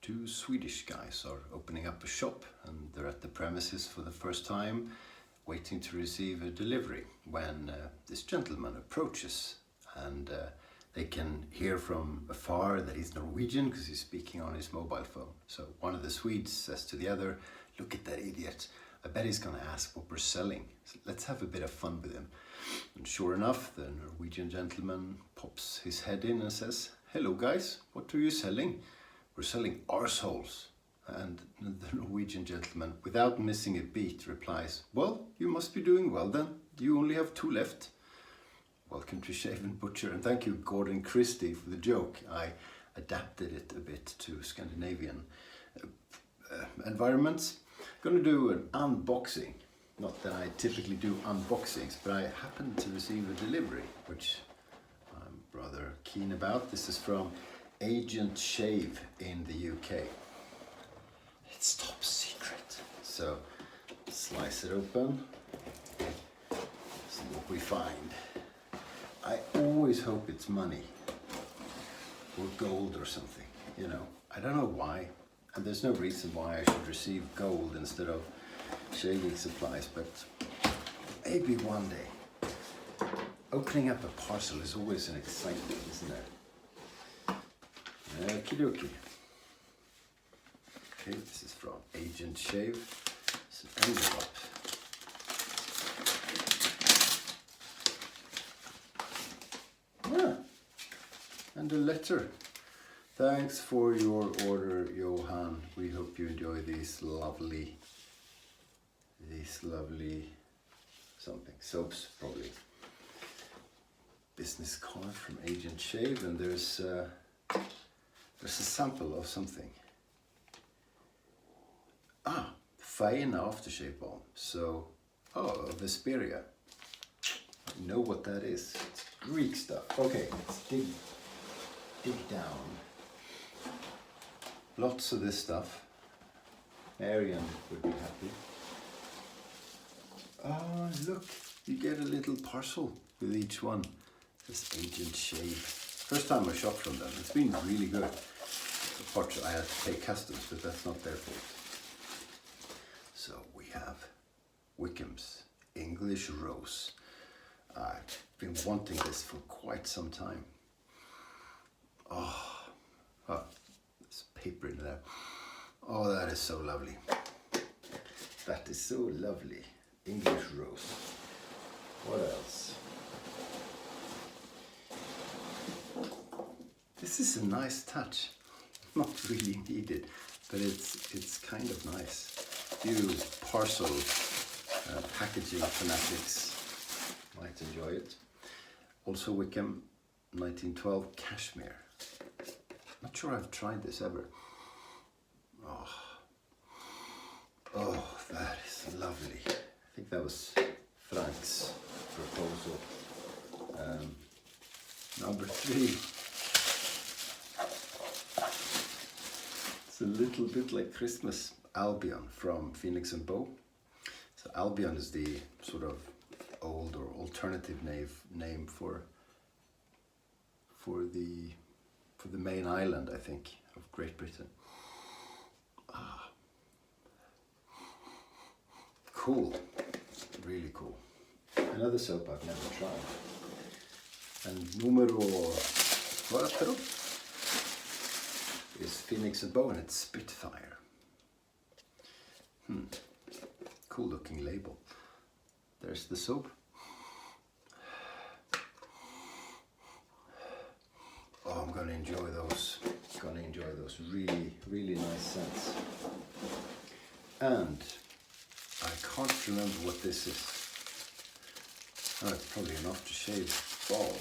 Two Swedish guys are opening up a shop and they're at the premises for the first time, waiting to receive a delivery when this gentleman approaches, and they can hear from afar that he's Norwegian because he's speaking on his mobile phone. So one of the Swedes says to the other, "Look at that idiot. I bet he's going to ask what we're selling. So let's have a bit of fun with him." And sure enough, the Norwegian gentleman pops his head in and says, "Hello guys, what are you selling?" "We're selling arseholes." And the Norwegian gentleman, without missing a beat, replies, "Well, you must be doing well then. You only have 2 left." Welcome to Shave&Butcher, and thank you Gordon Christie for the joke. I adapted it a bit to Scandinavian environments. I'm going to do an unboxing. Not that I typically do unboxings, but I happened to receive a delivery, which I'm rather keen about. This is from Agent Shave in the UK. It's top secret. So slice it open, see what we find. I always hope it's money or gold or something, you know. I don't know why, and there's no reason why I should receive gold instead of shaving supplies, but maybe one day. Opening up a parcel is always an excitement, isn't it? Okie dokie. Okay, this is from Agent Shave. It's an envelope. And a letter. "Thanks for your order, Johan. We hope you enjoy these lovely something, soaps probably." Business card from Agent Shave, and there's a sample of something. Fine aftershave balm. So, Vesperia. I know what that is. It's Greek stuff. Okay, let's dig down. Lots of this stuff. Marian would be happy. Look, you get a little parcel with each one. This Agent Shave. First time I shopped from them. It's been really good. Unfortunately, I had to pay customs, but that's not their fault. So we have Wickham's English Rose. I've been wanting this for quite some time. There's paper in there. Oh, that is so lovely. That is so lovely. English Rose. What else? This is a nice touch. Not really needed, but it's kind of nice. You parcel packaging fanatics might enjoy it. Also Wickham 1912 Cashmere. Not sure I've tried this ever. Oh, that is lovely. I think that was Frank's proposal. Number 3. It's a little bit like Christmas. Albion from Phoenix and Bow. So Albion is the sort of old or alternative name for the main island, I think, of Great Britain. Cool, really cool. Another soap I've never tried. And numero 4 is Phoenix and Bow, and it's Spitfire. Cool looking label. There's the soap. Oh, I'm gonna enjoy those. Really, really nice scents. And I can't remember what this is. Oh, it's probably an aftershave balm.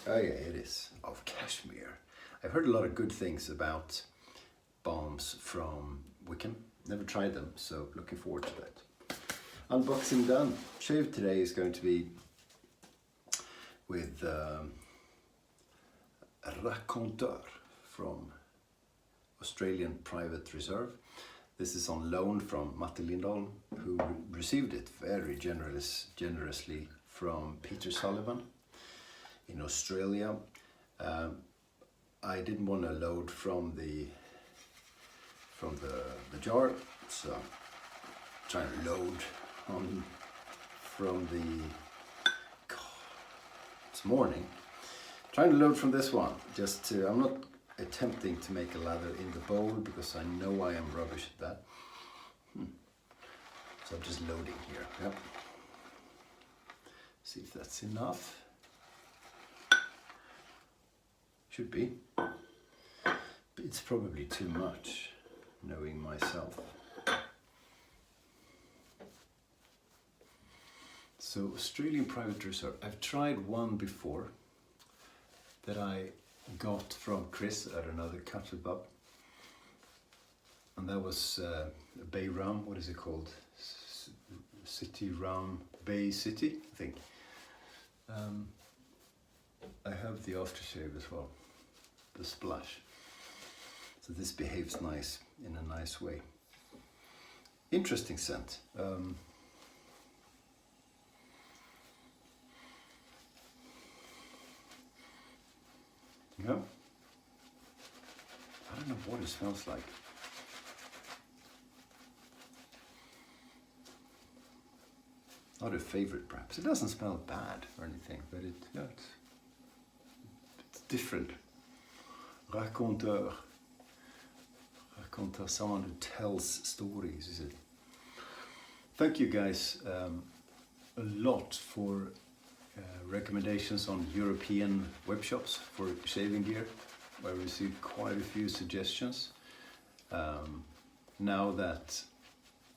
Oh yeah, it is. Of cashmere. I've heard a lot of good things about balms from Wickham. Never tried them, so looking forward to that. Unboxing done. Shave today is going to be with Raconteur from Australian Private Reserve. This is on loan from Matti Lindholm, who received it very generously from Peter Sullivan in Australia. I didn't want to load from the jar, so I'm trying to load on from the, it's morning, trying to load from this one, just to, I'm not attempting to make a lather in the bowl because I know I am rubbish at that. So I'm just loading here, yep. See if that's enough. Should be. But it's probably too much, knowing myself. So Australian private reserve. I've tried one before that I got from Chris at another country pub. And that was a Bay Rum, what is it called? City Rum, Bay City, I think. I have the aftershave as well, the splash. So this behaves nice, in a nice way. Interesting scent. Yeah. I don't know what it smells like. Not a favorite, perhaps. It doesn't smell bad or anything, but it's different. Raconteur. Raconteur, someone who tells stories, is it? Thank you guys a lot for recommendations on European web shops for shaving gear. I received quite a few suggestions. Now that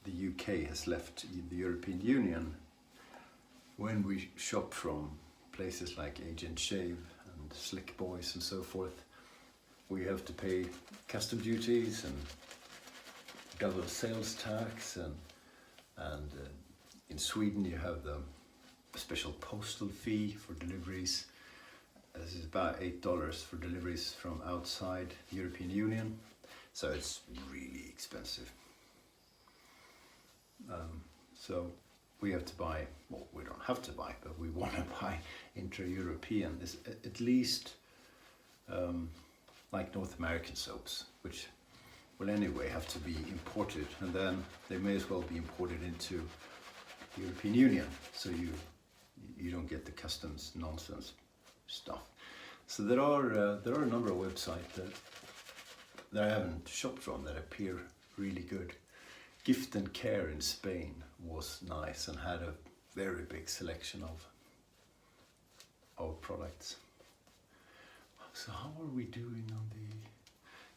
the UK has left the European Union, when we shop from places like Agent Shave and Slick Boys and so forth, we have to pay custom duties and double sales tax, and in Sweden you have the special postal fee for deliveries. This is about $8 for deliveries from outside the European Union, so it's really expensive. So we have to buy, well, we don't have to buy, but we want to buy intra-European, at least like North American soaps, which will anyway have to be imported, and then they may as well be imported into the European Union, so you don't get the customs nonsense stuff. So there are a number of websites that I haven't shopped from that appear really good. Gift and Care in Spain was nice and had a very big selection of products. So how are we doing on the...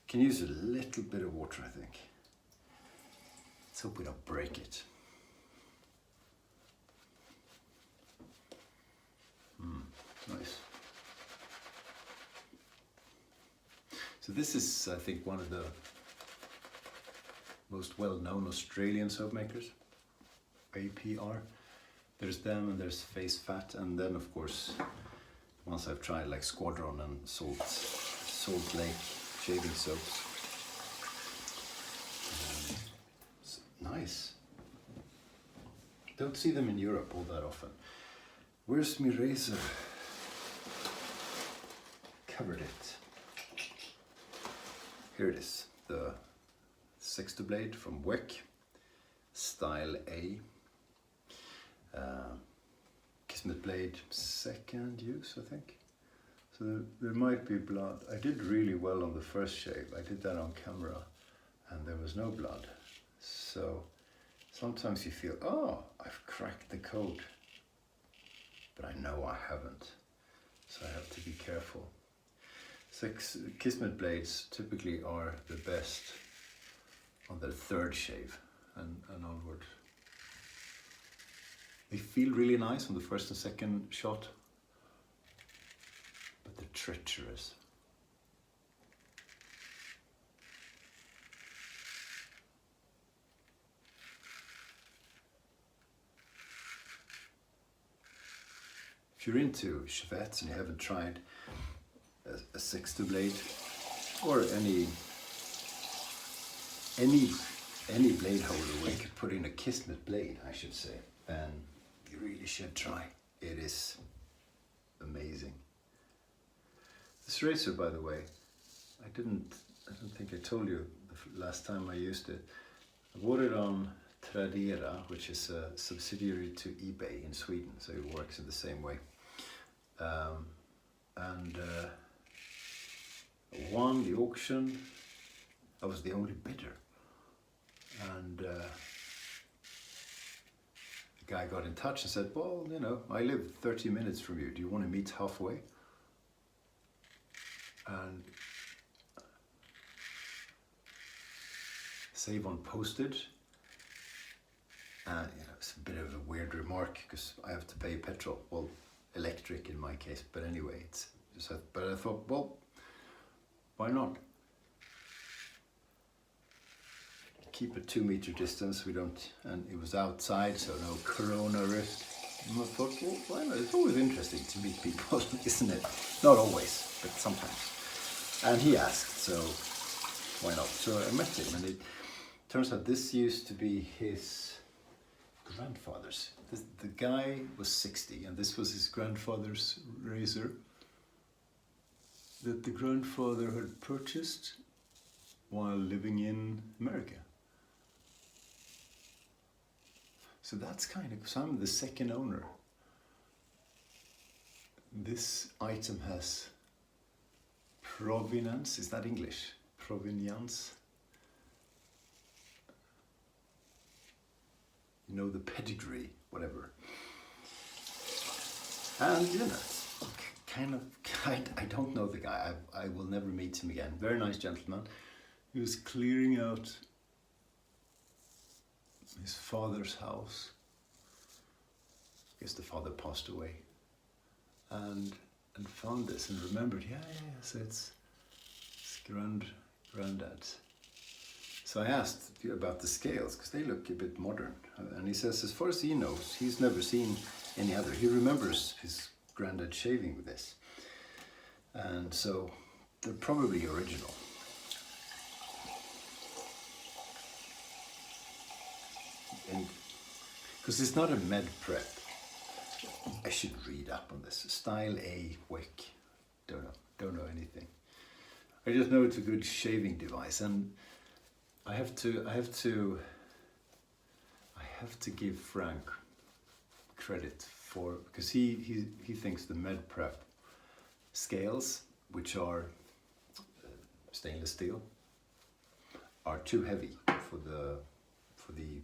Can use a little bit of water, I think. Let's hope we don't break it. Nice. So this is, I think, one of the most well-known Australian soap makers, APR. There's them and there's Face Fat, and then of course once I've tried like Squadron and Salt Lake shaving soaps. Nice. Don't see them in Europe all that often. Where's my razor? Covered it. Here it is, the Sextoblade from WEC, style A. Kismet blade, second use, I think. So there might be blood. I did really well on the first shave. I did that on camera and there was no blood. So sometimes you feel, oh, I've cracked the code. But I know I haven't. So I have to be careful. Kismet blades typically are the best on the third shave and onward. They feel really nice on the first and second shot, but they're treacherous. If you're into Shavets and you haven't tried a Sextoblade or any blade holder where you could put in a Kismet blade, I should say, then you really should try. It is amazing. This razor, by the way, I don't think I told you the last time I used it. I bought it on Tradera, which is a subsidiary to eBay in Sweden, so it works in the same way. And won the auction. I was the only bidder, and the guy got in touch and said, well, you know, I live 30 minutes from you, do you want to meet halfway? And save on postage. And you know, it's a bit of a weird remark because I have to pay petrol, well, electric in my case, but anyway, it's just, but I thought, well, why not? Keep a 2 meter distance, we don't, and it was outside, so no corona risk. And I thought, well, why not? It's always interesting to meet people, isn't it? Not always, but sometimes. And he asked, so why not? So I met him, and it turns out this used to be his grandfather's. The guy was 60, and this was his grandfather's razor that the grandfather had purchased while living in America. So that's kind of, because I'm the second owner. This item has provenance, is that English? Provenience? You know, the pedigree, whatever. And you know, kind of, I don't know the guy, I will never meet him again. Very nice gentleman. He was clearing out his father's house. I guess the father passed away. And found this and remembered, yeah, so it's granddad's. So I asked about the scales, because they look a bit modern. And he says, as far as he knows, he's never seen any other. He remembers his granddad shaving with this. And so they're probably original. And because it's not a med prep. I should read up on this. Style A wick. Don't know anything. I just know it's a good shaving device, and I have to give Frank credit for, because he thinks the med prep scales, which are stainless steel, are too heavy for the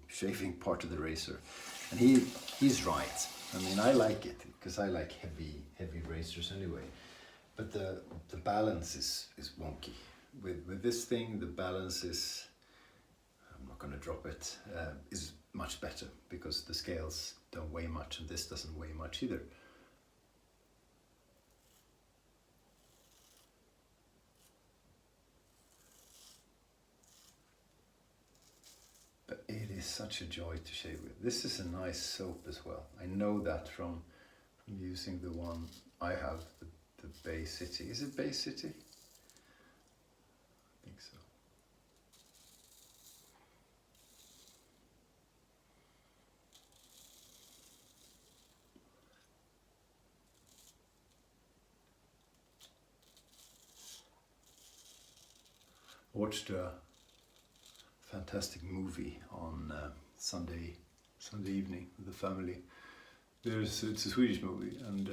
shaving part of the razor, and he's right. I mean, I like it because I like heavy razors anyway, but the balance is wonky. With this thing, the balance is, I'm not going to drop it, is much better because the scales don't weigh much and this doesn't weigh much either. But it is such a joy to shave with. This is a nice soap as well. I know that from using the one I have, the Bay City. Is it Bay City? I think so. Watched a fantastic movie on Sunday evening with the family. It's a Swedish movie, and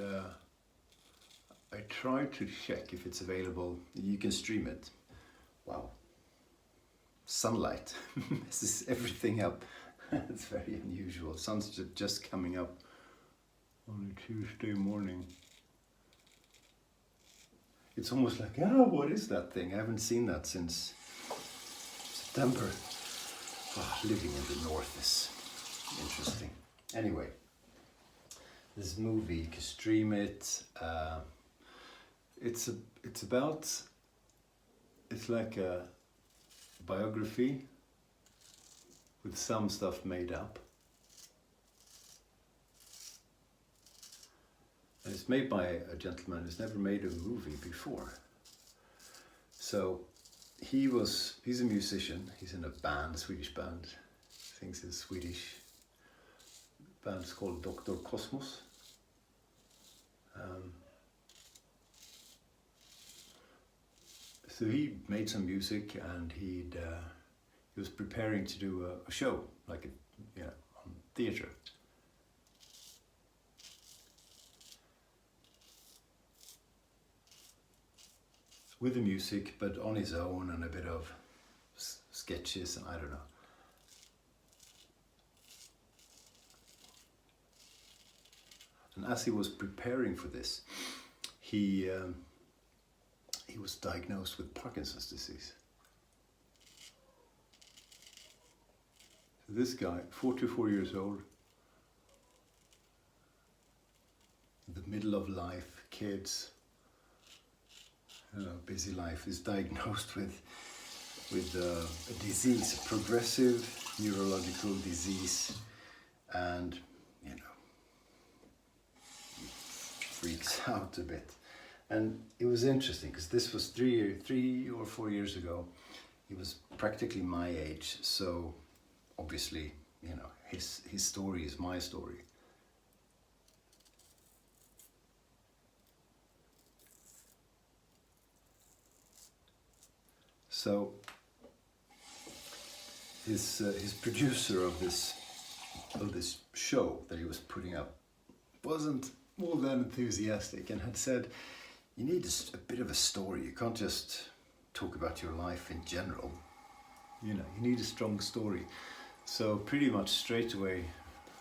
I tried to check if it's available. You can stream it. Wow. Sunlight messes everything up. It's very unusual. Sun's just coming up on a Tuesday morning. It's almost like, what is that thing? I haven't seen that since September. Oh, living in the north is interesting. Anyway, this movie, you can stream it. It's like a biography with some stuff made up. And it's made by a gentleman who's never made a movie before. So he's a musician. He's in a band, a Swedish band. I think it's a Swedish band. It's called Dr. Cosmos. So he made some music, and he was preparing to do a show, like on theatre. With the music, but on his own, and a bit of sketches, and I don't know. And as he was preparing for this, he was diagnosed with Parkinson's disease. So this guy, 44 years old, in the middle of life, kids, busy life, is diagnosed with a disease, a progressive neurological disease, and freaks out a bit. And it was interesting because this was 3 or 4 years ago. He was practically my age, so obviously, his story is my story. So his producer of this show that he was putting up wasn't all that enthusiastic, and had said, you need a bit of a story. You can't just talk about your life in general. You need a strong story. So pretty much straight away,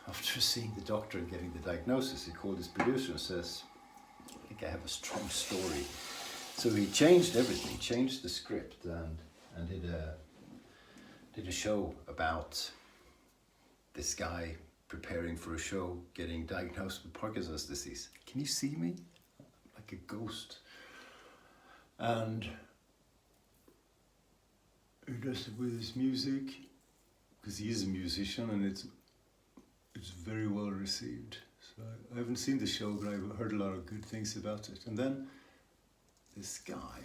after seeing the doctor and getting the diagnosis, he called his producer and says, I think I have a strong story. So he changed everything, changed the script, and did a show about this guy preparing for a show, getting diagnosed with Parkinson's disease. Can you see me? Like a ghost. And he does it with his music, because he is a musician, and it's very well received. So I haven't seen the show, but I've heard a lot of good things about it. And then this guy,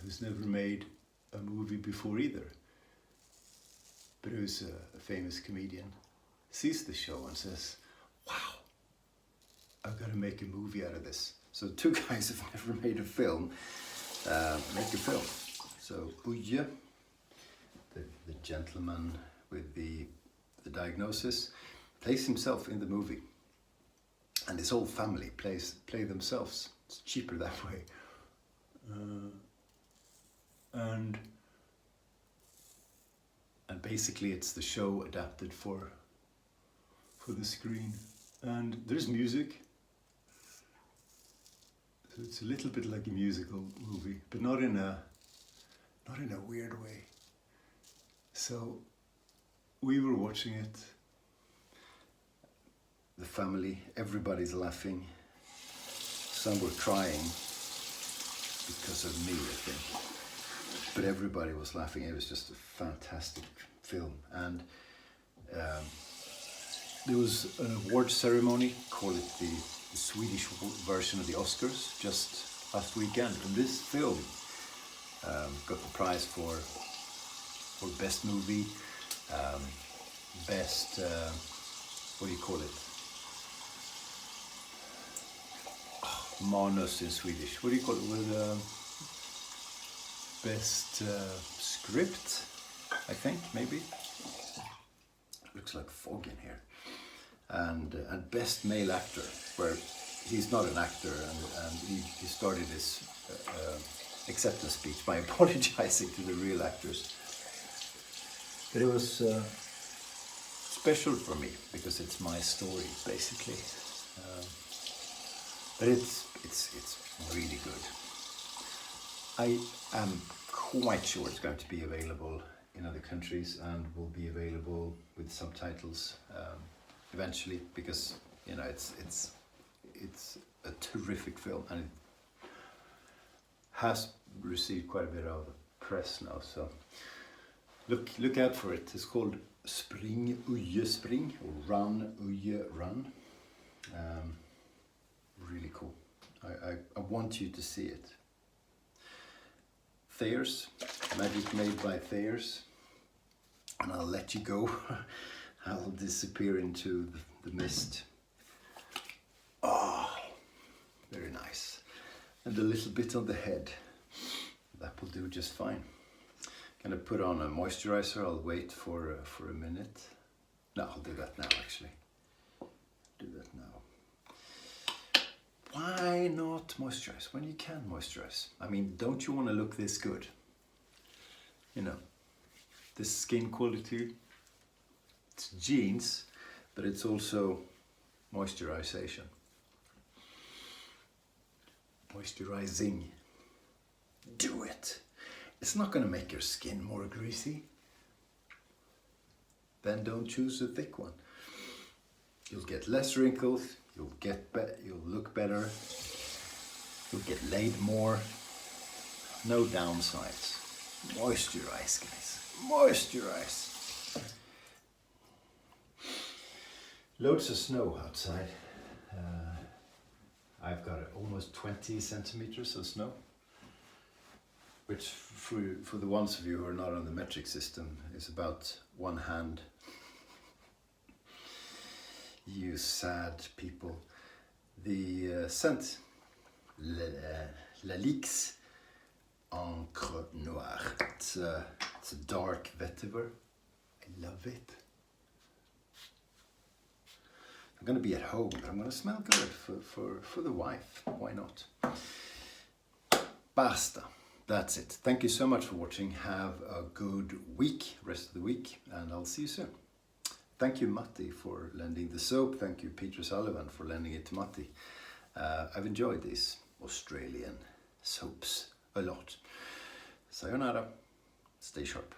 who's never made a movie before either, but who's a famous comedian, sees the show and says, wow, I've got to make a movie out of this. So two guys who've never made a film, make a film. So Uje, the gentleman with the diagnosis, plays himself in the movie. And his whole family play themselves. It's cheaper that way. And basically it's the show adapted for the screen. And there's music. So it's a little bit like a musical movie, but not in a weird way. So we were watching it. The family, everybody's laughing. Some were crying because of me, I think. But everybody was laughing. It was just a fantastic film. And there was an award ceremony, call it the Swedish version of the Oscars, just last weekend. And this film got the prize for best movie, best, what do you call it? Manus in Swedish. What do you call it? Best script, I think, maybe. Looks like fog in here. And best male actor, where he's not an actor, and he started his acceptance speech by apologizing to the real actors. But it was special for me because it's my story, basically. But it's really good. I am quite sure it's going to be available in other countries and will be available with subtitles eventually, because it's a terrific film, and it has received quite a bit of press now. So look out for it. It's called Spring Uje Spring, or Run Uje Run. Really cool. I want you to see it. Thayers, magic made by Thayers, and I'll let you go. I'll disappear into the mist. Oh, very nice. And a little bit on the head, that will do just fine. Gonna put on a moisturizer. I'll wait for a minute. No, I'll do that now actually. Do that now. Why not moisturize when you can moisturize? I mean, don't you want to look this good? You know, this skin quality, it's genes, but it's also moisturization. Moisturizing. Do it. It's not going to make your skin more greasy. Then don't choose a thick one. You'll get less wrinkles, you'll look better, you'll get laid more. No downsides. Moisturize, guys. Moisturize. Loads of snow outside. I've got almost 20 centimeters of snow, which for the ones of you who are not on the metric system is about one hand. You sad people. The scent, Lalix Encre Noire. It's a dark vetiver. I love it. I'm going to be at home, but I'm going to smell good for the wife. Why not? Basta. That's it. Thank you so much for watching. Have a good week, rest of the week, and I'll see you soon. Thank you, Matti, for lending the soap. Thank you, Peter Sullivan, for lending it to Matti. I've enjoyed these Australian soaps a lot. Sayonara. Stay sharp.